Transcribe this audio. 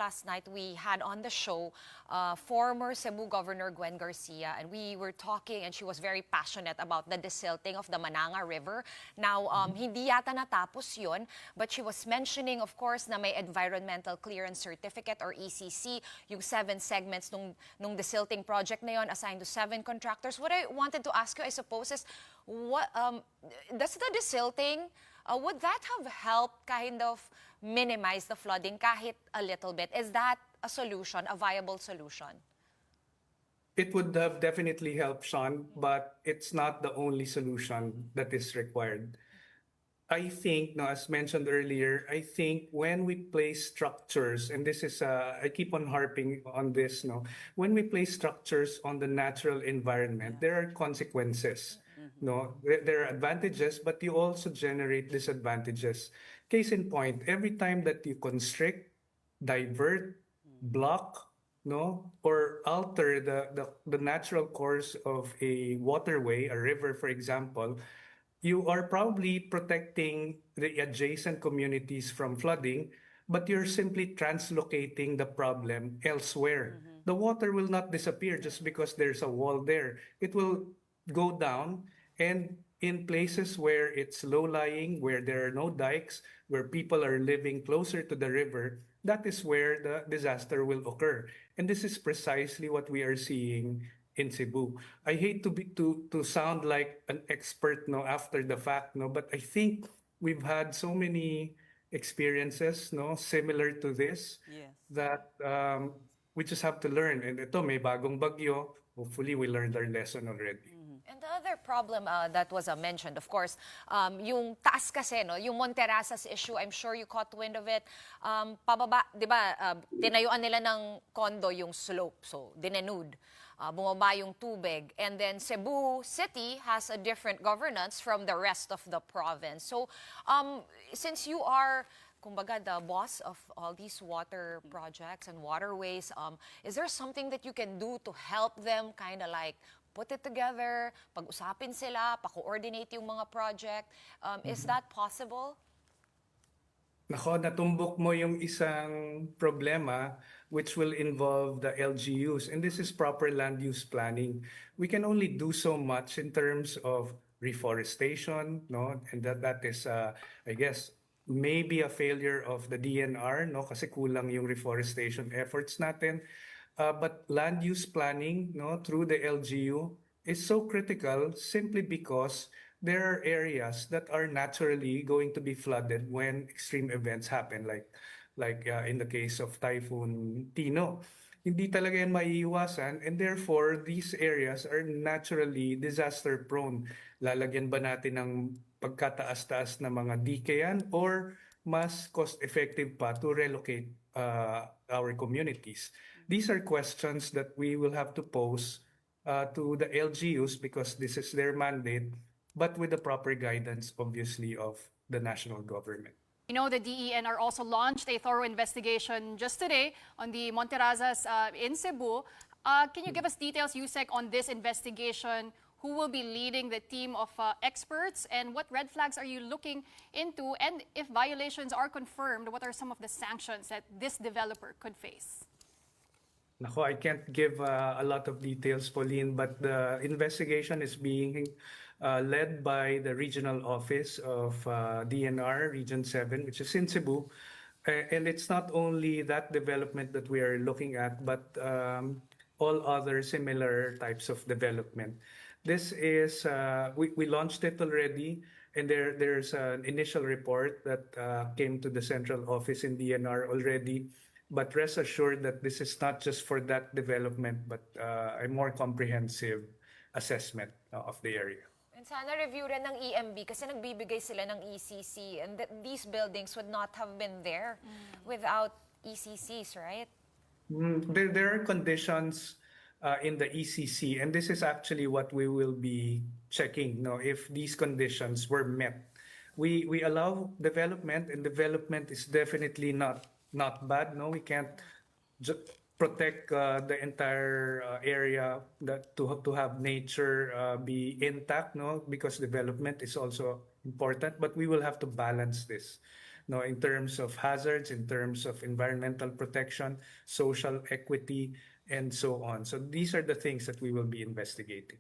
last night, we had on the show former Cebu Governor Gwen Garcia, and we were talking, and she was very passionate about the desilting of the Mananga River. Now, hindi yata natapos yun, but she was mentioning, of course, na may Environmental Clearance Certificate or ECC, yung 7 segments nung desilting project na yun, assigned to 7 contractors. What I wanted to ask you, I suppose, is what does the desilting, would that have helped kind of minimize the flooding kahit a little bit? Is that a solution, a viable solution? It would have definitely helped, Sean, but it's not the only solution that is required. I think, no, as mentioned earlier, I think when we place structures, and this is, I keep on harping on this, no, when we place structures on the natural environment, there are consequences. No, there are advantages, but you also generate disadvantages. Case in point, every time that you constrict, divert, block, no, or alter the natural course of a waterway, a river, for example, you are probably protecting the adjacent communities from flooding, but you're simply translocating the problem elsewhere. The water will not disappear just because there's a wall there. It will go down, and in places where it's low-lying, where there are no dikes, where people are living closer to the river, that is where the disaster will occur. And this is precisely what we are seeing in Cebu. I hate to sound like an expert, no, after the fact, no, but I think we've had so many experiences, no, similar to this, that we just have to learn. And ito, may bagong bagyo. Hopefully, we learned our lesson already. And the other problem that was mentioned, of course, yung taas kasi, no, yung Monterrazas issue, I'm sure you caught wind of it. Pababa, di ba, tinayuan nila ng condo yung slope, so dinenude. Bumaba yung tubig. And then Cebu City has a different governance from the rest of the province. So, since you are, kumbaga, the boss of all these water projects and waterways, is there something that you can do to help them kind of like put it together, pag-usapin sila, pa-coordinate yung mga project? Is that possible? Nako, natumbok mo yung isang problema which will involve the LGUs, and this is proper land use planning. We can only do so much in terms of reforestation, no, and that is, I guess, maybe a failure of the DNR, no, kasi kulang yung reforestation efforts natin. But land use planning, no, through the LGU is so critical simply because there are areas that are naturally going to be flooded when extreme events happen, like in the case of Typhoon Tino. Hindi talaga yan maiiwasan, and therefore these areas are naturally disaster prone. Lalagyan ba natin ng pagkataas-taas na mga dike yan, or mas cost-effective pa to relocate our communities? These are questions that we will have to pose to the LGUs because this is their mandate, but with the proper guidance, obviously, of the national government. You know, the DENR also launched a thorough investigation just today on the Monterrazas in Cebu. Can you give us details, Usec, on this investigation? Who will be leading the team of experts, and what red flags are you looking into? And if violations are confirmed, what are some of the sanctions that this developer could face? Nako, I can't give a lot of details, Pauline, but the investigation is being led by the regional office of DNR, Region 7, which is in Cebu. And it's not only that development that we are looking at, but all other similar types of development. This is, we launched it already, and there's an initial report that came to the central office in DNR already. But rest assured that this is not just for that development, but a more comprehensive assessment of the area. And sana review rin ng EMB kasi nagbibigay sila ng ECC, and these buildings would not have been there without ECCs, right? There are conditions in the ECC, and this is actually what we will be checking, no, if these conditions were met. We allow development, and development is definitely not bad. No, we can't protect the entire area to have nature be intact, no, because development is also important, but we will have to balance this. no, in terms of hazards, in terms of environmental protection, social equity, and so on. So these are the things that we will be investigating.